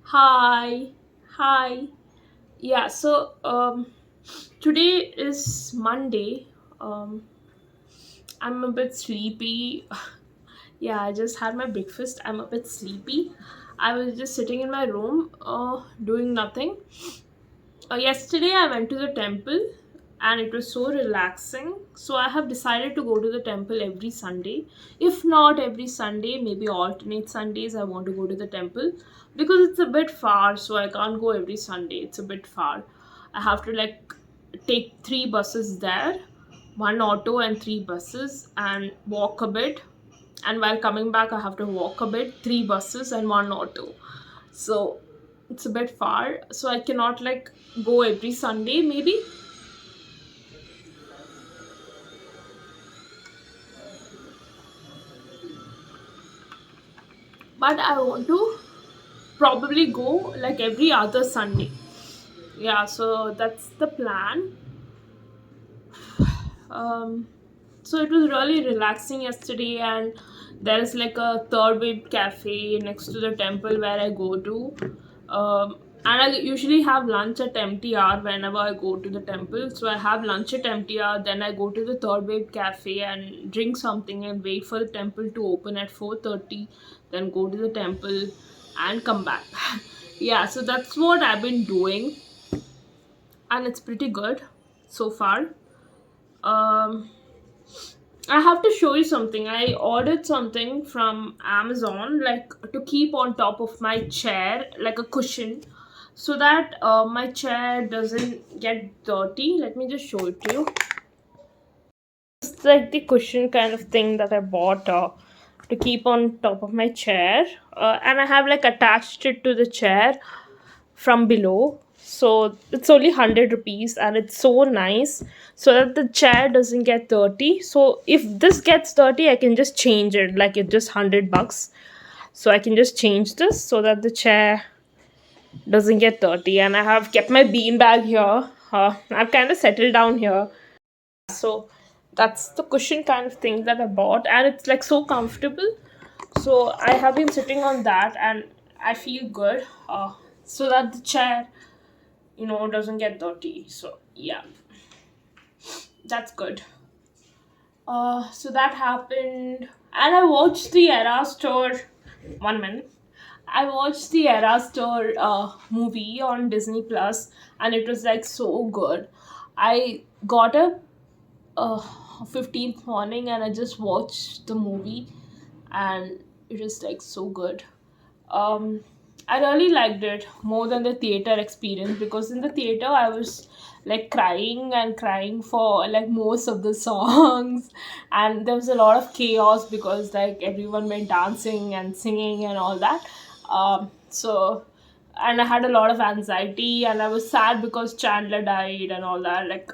Hi, hi. Yeah, today is Monday. Um, I'm a bit sleepy. Yeah, I just had my breakfast. I'm a bit sleepy. I was just sitting in my room, doing nothing. Yesterday, I went to the temple and it was so relaxing. So, I have decided to go to the temple every Sunday. If not every Sunday, maybe alternate Sundays, I want to go to the temple because it's a bit far. So, I can't go every Sunday. It's a bit far. I have to take three buses there, one auto, and three buses, and walk a bit. And while coming back, I have to walk a bit, three buses, and one auto. So it's a bit far, so I cannot go every Sunday maybe, but I want to probably go like every other Sunday. Yeah, so that's the plan. um so it was really relaxing yesterday, and there is like a third wave cafe next to the temple where I go to. And I usually have lunch at empty hour whenever I go to the temple. So I have lunch at empty hour, then I go to the third wave cafe and drink something and wait for the temple to open at 4:30, then go to the temple and come back. Yeah, so that's what I've been doing, and it's pretty good so far. um I have to show you something. I ordered something from Amazon, like to keep on top of my chair, like a cushion, so that my chair doesn't get dirty. Let me just show it to you. It's like the cushion kind of thing that I bought to keep on top of my chair, and I have like attached it to the chair from below. So it's only 100 rupees and it's so nice, so that the chair doesn't get dirty. So if this gets dirty, I can just change it, like it's just 100 bucks. So I can just change this so that the chair doesn't get dirty. And I have kept my bean bag here. I've kind of settled down here. So that's the cushion kind of thing that I bought, and it's like so comfortable. So I have been sitting on that and I feel good, so that the chair doesn't get dirty. So yeah, that's good. So that happened, and I watched the Era Store. 1 minute. I watched the Era Store movie on Disney Plus, and it was like so good. I got up 15th morning and I just watched the movie, and it was like so good. um I really liked it more than the theater experience, because in the theater I was like crying and crying for like most of the songs and there was a lot of chaos because like everyone went dancing and singing and all that. So and I had a lot of anxiety and I was sad because Chandler died and all that, like,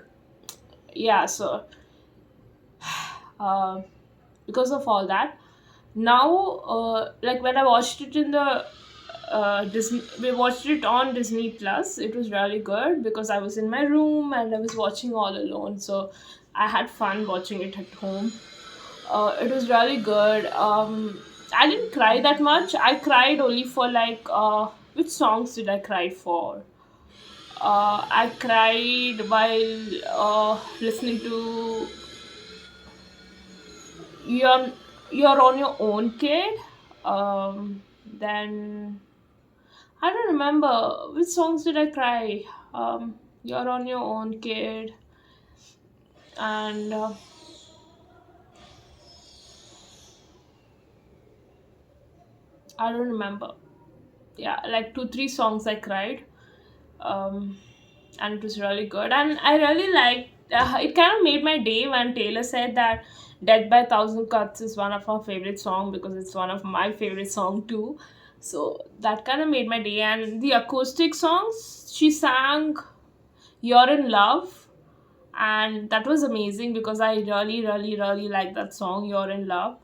yeah. So uh, because of all that, now like when I watched it in the Disney, we watched it on Disney Plus. It was really good because I was in my room and I was watching all alone, so I had fun watching it at home. It was really good. I didn't cry that much. I cried only for which songs did I cry for? I cried while listening to you're you're on your own, kid. Then I don't remember which songs did I cry. You're on your own, kid, and I don't remember. Yeah, like two three songs I cried. Um, and it was really good, and I really liked. It kind of made my day when Taylor said that "Death by Thousand Cuts" is one of her favorite song, because it's one of my favorite song too. So that kind of made my day, and the acoustic songs she sang, "You're in Love," and that was amazing because I really really really like that song, "You're in Love."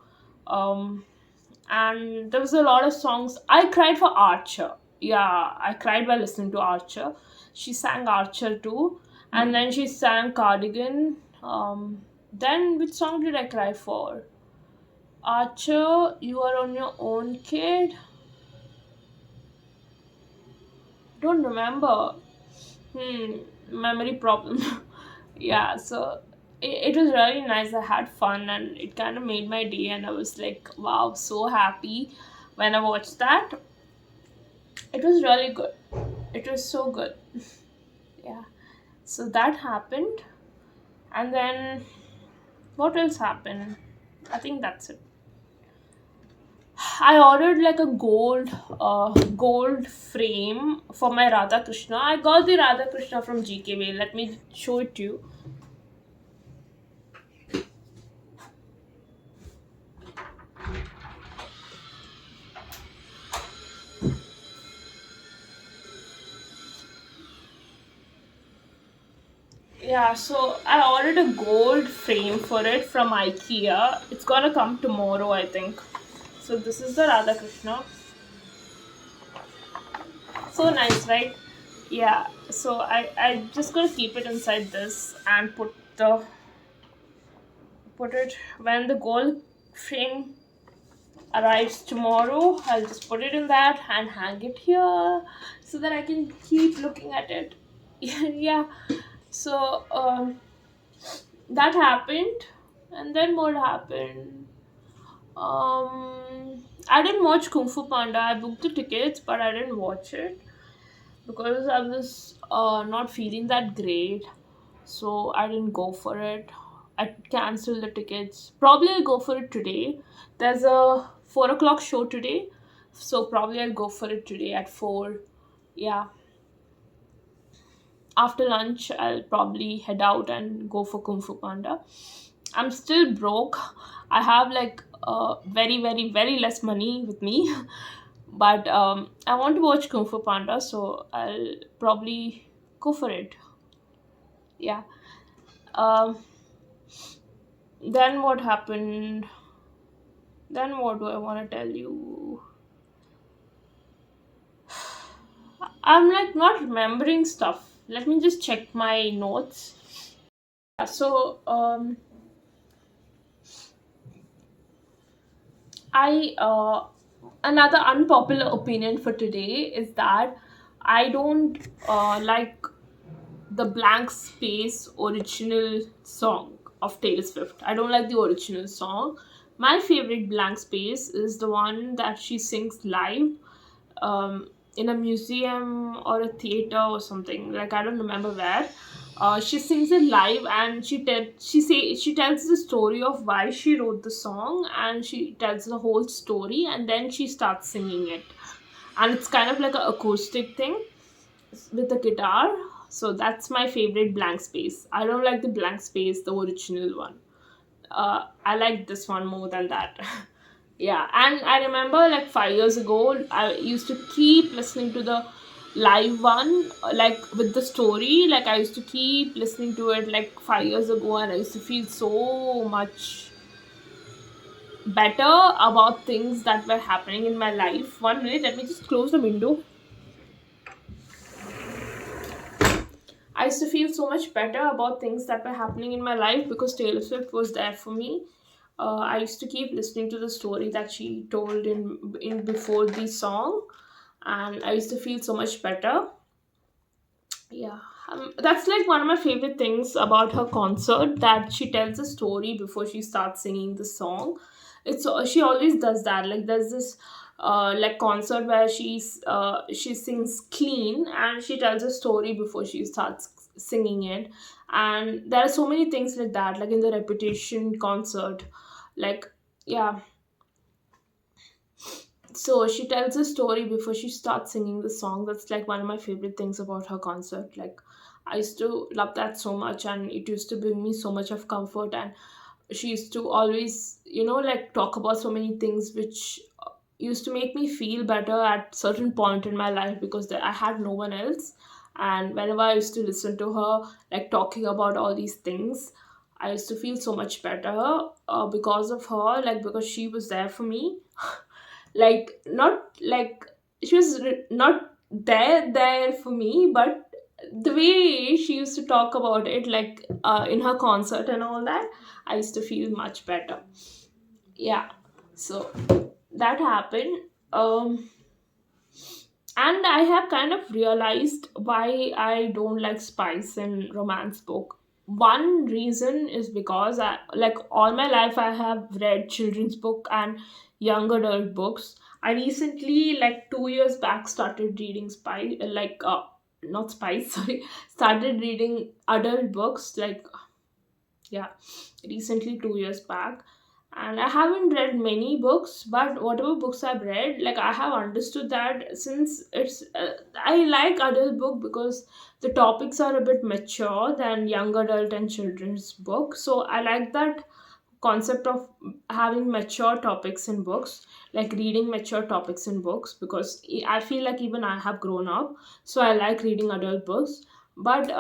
um and there was a lot of songs. I cried for Archer. Yeah, I cried while listening to Archer. She sang Archer too, and then she sang Cardigan. Then which song did I cry for? Archer, You Are on Your Own, Kid. Don't remember. Hmm, memory problem. Yeah, so it was really nice. I had fun and it kind of made my day, and I was like, wow, so happy when I watched that. It was really good. It was so good. Yeah. So that happened, and then what else happened? I think that's it. I ordered like a gold frame for my Radha Krishna. I got the Radha Krishna from GKW. Let me show it to you. Yeah, so I ordered a gold frame for it from IKEA. It's gonna come tomorrow, I think. So this is the Radha Krishna. So nice, right? Yeah. So I just gonna keep it inside this and put it when the gold frame arrives tomorrow. I'll just put it in that and hang it here so that I can keep looking at it. Yeah. So that happened, and then what happened? I didn't watch Kung Fu Panda. I booked the tickets, but I didn't watch it because I was not feeling that great. So I didn't go for it. I canceled the tickets. Probably I'll go for it today. There's a 4 o'clock show today, so probably I'll go for it today at 4. Yeah, after lunch I'll probably head out and go for Kung Fu Panda. I'm still broke. I have like very very very less money with me, but I want to watch Kung Fu Panda, so I'll probably go for it. Yeah. Um, then what happened? Then what do I want to tell you? I'm like not remembering stuff. Let me just check my notes. So I another unpopular opinion for today is that I don't like the blank space original song of Taylor Swift. I don't like the original song. My favorite blank space is the one that she sings live in a museum or a theater or something. Like I don't remember where. She sings it live, and she tells the story of why she wrote the song, and she tells the whole story, and then she starts singing it, and it's kind of like an acoustic thing with a guitar. So that's my favorite blank space. I don't like the blank space, the original one. I like this one more than that. Yeah, and I remember like 5 years ago, I used to keep listening to the live one, like with the story. Like I used to keep listening to it like 5 years ago, and I used to feel so much better about things that were happening in my life. 1 minute, let me just close the window. I used to feel so much better about things that were happening in my life because Taylor Swift was there for me. I used to keep listening to the story that she told in before the song, and I used to feel so much better. Yeah, that's like one of my favorite things about her concert, that she tells a story before she starts singing the song. It's she always does that. Like there's this like concert where she sings clean and she tells a story before she starts singing it, and there are so many things like that. Like in the Reputation concert, like yeah, so she tells a story before she starts singing the song. That's like one of my favorite things about her concert. Like I used to love that so much, and it used to bring me so much of comfort. And she used to always, like talk about so many things which used to make me feel better at certain point in my life, because I had no one else. And whenever I used to listen to her like talking about all these things, I used to feel so much better because of her, like because she was there for me. Like not like she was not there for me, but the way she used to talk about it, like in her concert and all that, I used to feel much better. Yeah, so that happened. um And I have kind of realized why I don't like spice in romance book. One reason is because I like all my life I have read children's book and young adult books. I recently, like 2 years back, started reading spice, not spice, sorry, started reading adult books, like, yeah, recently 2 years back. And I haven't read many books, but whatever books I've read, like, I have understood that since it's I like adult book because the topics are a bit mature than young adult and children's book. So I like that concept of having mature topics in books, like reading mature topics in books, because I feel like even I have grown up, so I like reading adult books. But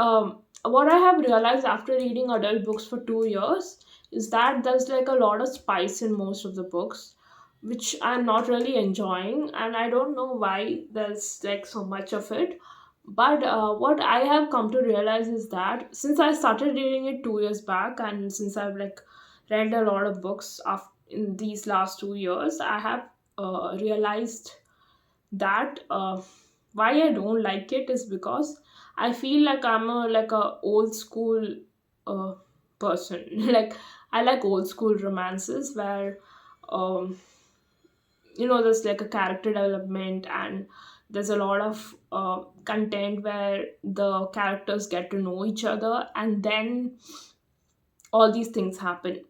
what I have realized after reading adult books for 2 years is that there's like a lot of spice in most of the books, which I'm not really enjoying, and I don't know why there's like so much of it. But what I have come to realize is that since I started reading it 2 years back, and since I've like read a lot of books in these last 2 years, I have realized that why I don't like it is because I feel like I'm a old school uh, person. Like, I like old school romances where um, there's like a character development, and there's a lot of content where the characters get to know each other, and then all these things happen.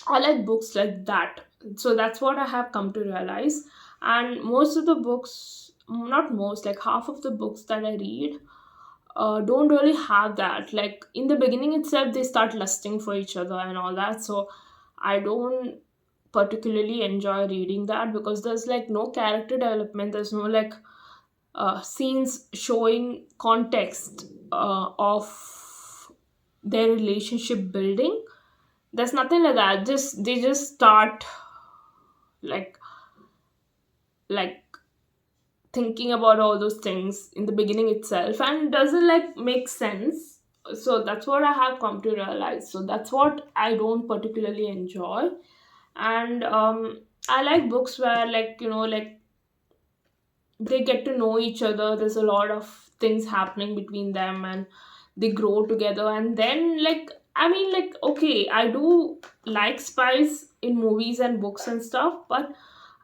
I like books like that. So that's what I have come to realize. And most of the books, not most, like half of the books that I read, don't really have that. Like in the beginning itself, they start lusting for each other and all that. So I don't particularly enjoy reading that because there's like no character development. There's no like scenes showing context of their relationship building. There's nothing like that. Just they just start like like thinking about all those things in the beginning itself, and it doesn't like make sense. So that's what I have come to realize. So that's what I don't particularly enjoy. And I like books where, like, like they get to know each other. There's a lot of things happening between them, and they grow together. And then, like, I mean, like, okay, I do like spice in movies and books and stuff, but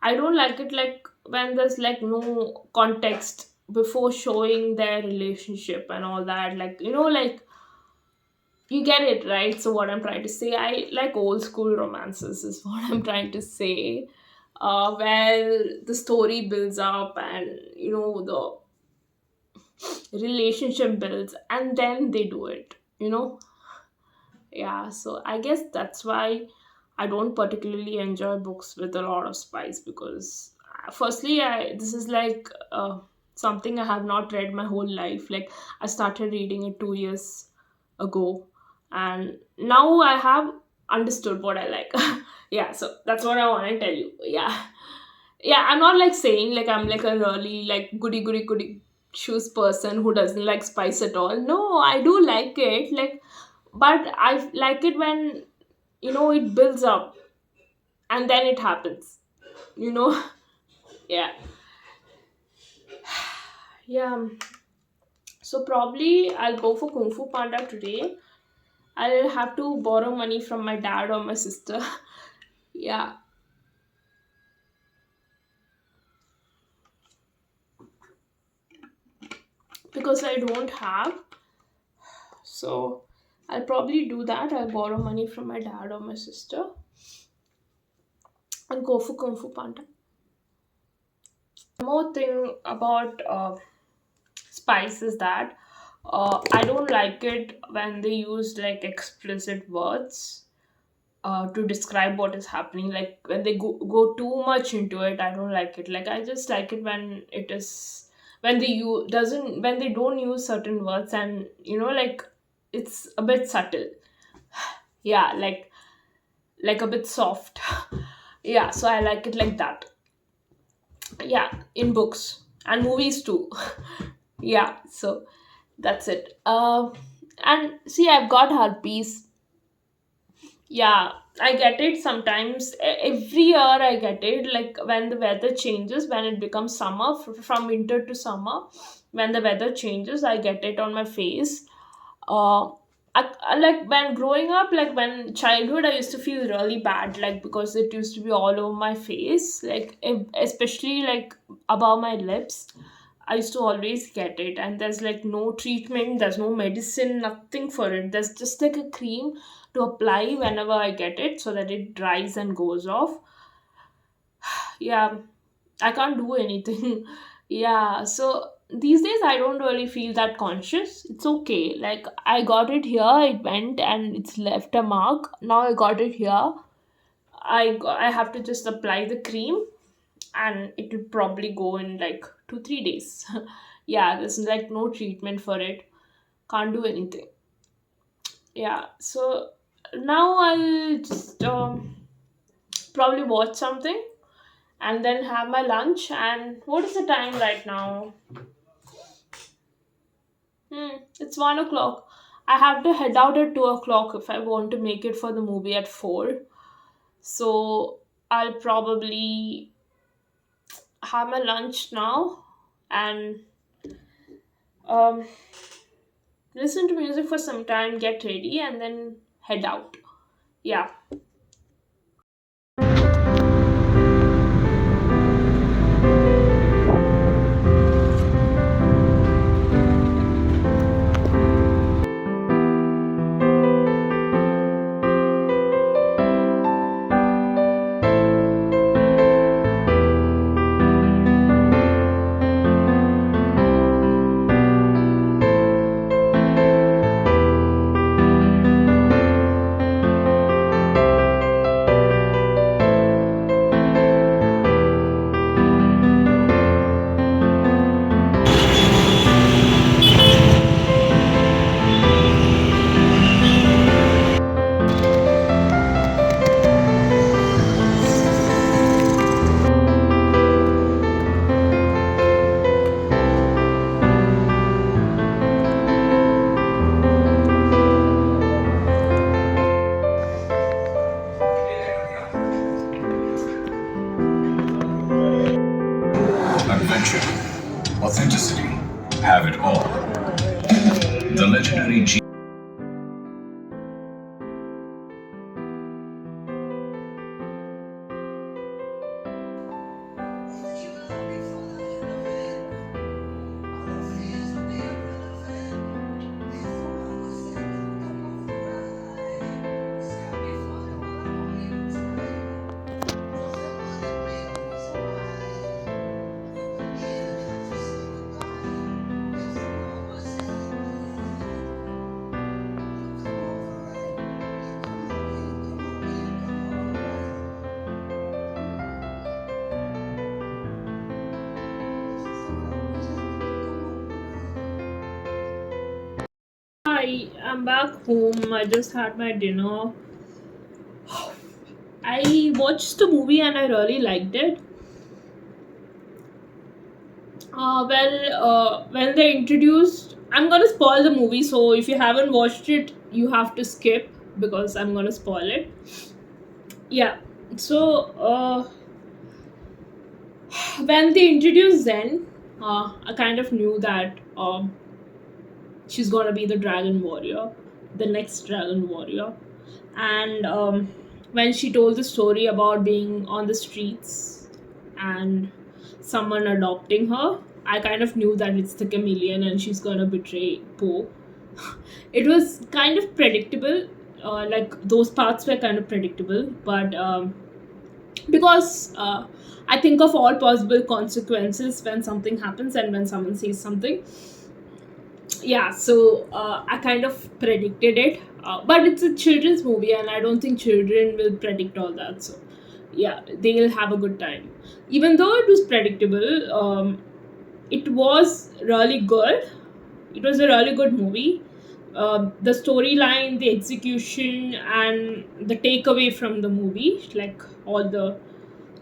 I don't like it like when there's like no context before showing their relationship and all that. Like, like, you get it, right? So what I'm trying to say, I like old school romances is what I'm trying to say. Where the story builds up, and the relationship builds, and then they do it. Yeah, so I guess that's why I don't particularly enjoy books with a lot of spice, because firstly, I this is like something I have not read my whole life. Like, I started reading it 2 years ago, and now I have understood what I like. Yeah, so that's what I want to tell you. Yeah, yeah, I'm not like saying like I'm like a really like goody shoes person who doesn't like spice at all. No, I do like it, like, but I like it when it builds up and then it happens you know yeah. Yeah, so probably I'll go for Kung Fu Panda today. I'll have to borrow money from my dad or my sister. Yeah, because I don't have. So I'll probably do that. I'll borrow money from my dad or my sister and go for Kung Fu Panda. One more thing about spice is that I don't like it when they use like explicit words to describe what is happening. Like when they go too much into it, I don't like it. Like, I just like it when it is when they use doesn't when they don't use certain words, and like, it's a bit subtle. Yeah, like a bit soft. Yeah, so I like it like that. Yeah, in books and movies too. Yeah, so that's it. And see, I've got herpes, Yeah, I get it sometimes. Every year I get it. Like when the weather changes, when it becomes summer, from winter to summer, when the weather changes, I get it on my face. Uh, like when growing up, like when childhood, I used to feel really bad, like because it used to be all over my face, like especially like above my lips. I used to always get it, and there's like no treatment, there's no medicine, nothing for it. There's just like a cream to apply whenever I get it so that it dries and goes off. Yeah, I can't do anything. Yeah, so these days I don't really feel that conscious. It's okay. Like I got it here, it went and it's left a mark. Now I got it here. I have to just apply the cream and it will probably go in like 2 3 days. Yeah, there's like no treatment for it. Can't do anything. Yeah, so now I'll just probably watch something and then have my lunch. And what is the time right now? It's 1 o'clock. I have to head out at 2 o'clock if I want to make it for the movie at 4. So I'll probably have my lunch now and um, listen to music for some time, get ready, and then head out. Yeah. Adventure, authenticity, have it all. The legendary Hi, I'm back home. I just had my dinner. I watched the movie and I really liked it. When they introduced, I'm gonna spoil the movie, so if you haven't watched it, you have to skip because I'm gonna spoil it. Yeah. So when they introduced Zen, I kind of knew that she's gonna be the dragon warrior, the next dragon warrior. And when she told the story about being on the streets and someone adopting her, I kind of knew that it's the chameleon and she's gonna betray Poe. It was kind of predictable. Like those parts were kind of predictable, but because I think of all possible consequences when something happens and when someone says something. Yeah, so I kind of predicted it, but it's a children's movie and I don't think children will predict all that. So yeah, they'll have a good time. Even though it was predictable, it was really good. It was a really good movie. The storyline, the execution, and the takeaway from the movie, like all the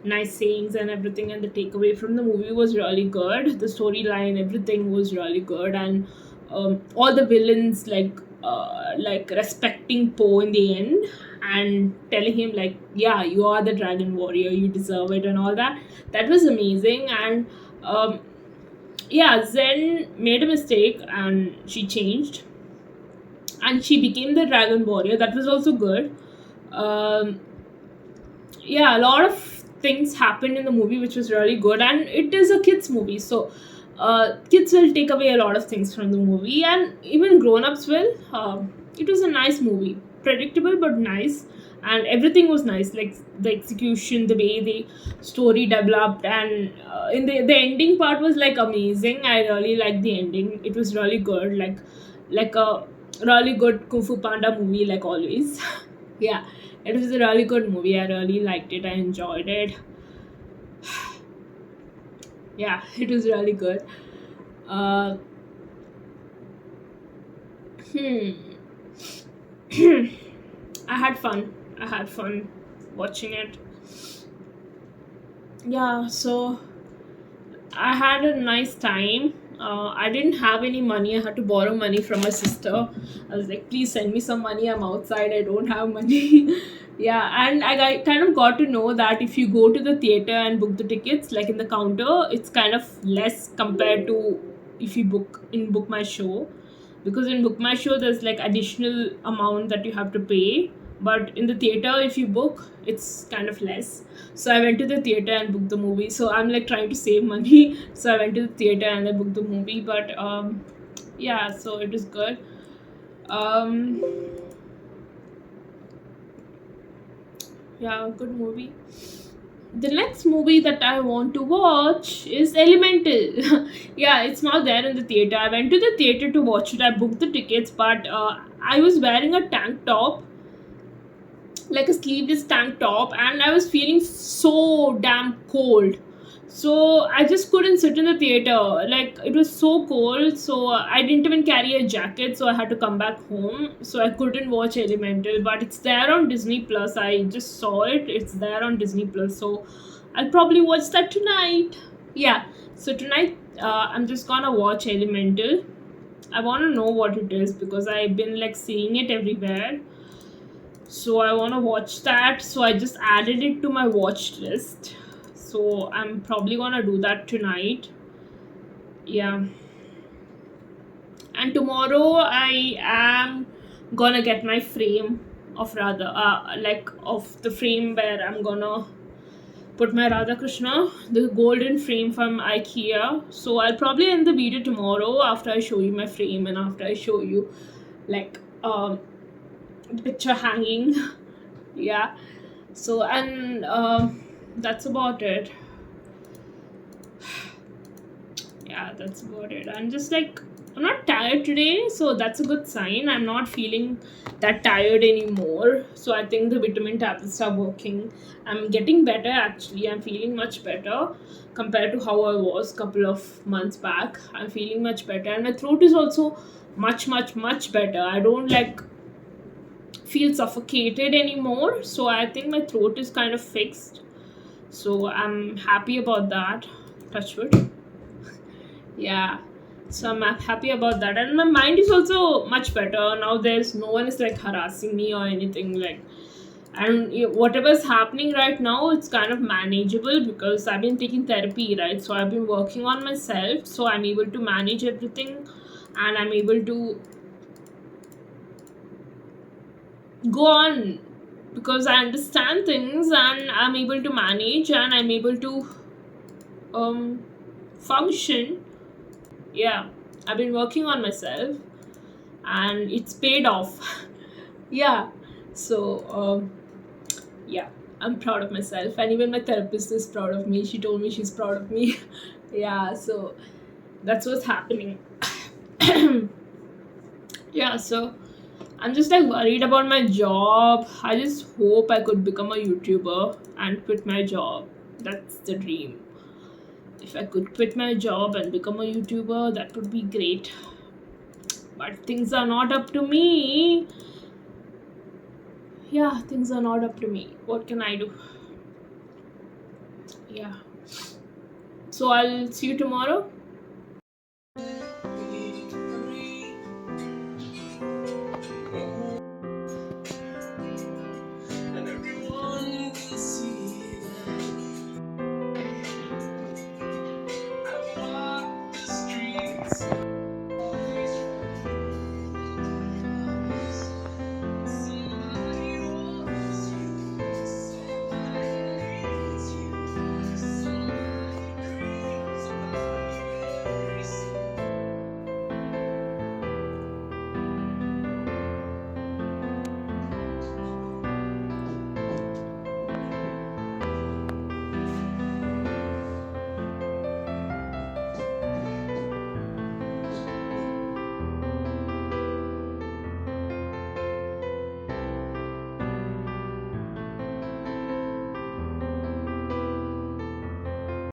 nice sayings and everything, and the takeaway from the movie was really good. The storyline, everything was really good, and all the villains like respecting Poe in the end, and telling him like, yeah, you are the dragon warrior, you deserve it, and all that. That was amazing. And um, yeah, Zen made a mistake and she changed and she became the dragon warrior. That was also good. um, yeah, a lot of things happened in the movie which was really good, and it is a kids movie, so kids will take away a lot of things from the movie, and even grown-ups will. It was a nice movie, predictable but nice, and everything was nice, like the execution, the way the story developed, and in the ending part was like amazing. I really liked the ending. It was really good, like a really good Kung Fu Panda movie, like always. Yeah, it was a really good movie. I really liked it. I enjoyed it. Yeah, it was really good. Uh, hmm. I had fun. I had fun watching it. Yeah, so I had a nice time. I didn't have any money. I had to borrow money from my sister. I was like, please send me some money. I'm outside. I don't have money. Yeah, and kind of got to know that if you go to the theater and book the tickets, like in the counter, it's kind of less compared to if you book my show, because in book my show there's like additional amount that you have to pay, but in the theater if you book it's kind of less. So I went to the theater and booked the movie, so I'm like trying to save money. So I went to the theater and I booked the movie, but yeah, so it was good. um yeah, good movie. The next movie that I want to watch is Elemental. Yeah, it's not there in the theater. I went to the theater to watch it. I booked the tickets, but I was wearing a tank top, like a sleeveless tank top, and I was feeling so damn cold. So I just couldn't sit in the theater. Like it was so cold, so I didn't even carry a jacket, so I had to come back home. So I couldn't watch Elemental, but it's there on Disney Plus. I just saw it. It's there on Disney Plus, so I'll probably watch that tonight. Yeah. So tonight, I'm just gonna watch Elemental. I want to know what it is because I've been like seeing it everywhere, so I want to watch that. So I just added it to my watch list, so I'm probably gonna do that tonight. Yeah, and tomorrow I am gonna get my frame of Radha, like of the frame where I'm gonna put my Radha Krishna, the golden frame from IKEA. So I'll probably end the video tomorrow after I show you my frame and after I show you like the picture hanging. Yeah. So and that's about it. Yeah, that's about it. I'm just like, I'm not tired today, so that's a good sign. I'm not feeling that tired anymore. So I think the vitamin tablets are working. I'm getting better actually. I'm feeling much better compared to how I was couple of months back. I'm feeling much better, and my throat is also much better. I don't like feel suffocated anymore. So I think my throat is kind of fixed. So I'm happy about that. Touch wood. Yeah, so I'm happy about that, and my mind is also much better now. There's no one is like harassing me or anything like, and whatever's happening right now, it's kind of manageable because I've been taking therapy, right? So I've been working on myself, so I'm able to manage everything, and I'm able to go on because I understand things, and I'm able to manage, and I'm able to um function. Yeah, I've been working on myself and it's paid off. Yeah, so yeah, I'm proud of myself, and even my therapist is proud of me. She told me she's proud of me. Yeah, so that's what's happening. Yeah, so I'm just like worried about my job. I just hope I could become a YouTuber and quit my job. That's the dream. If I could quit my job and become a YouTuber, that would be great. But things are not up to me. Yeah, things are not up to me. What can I do? Yeah. So I'll see you tomorrow.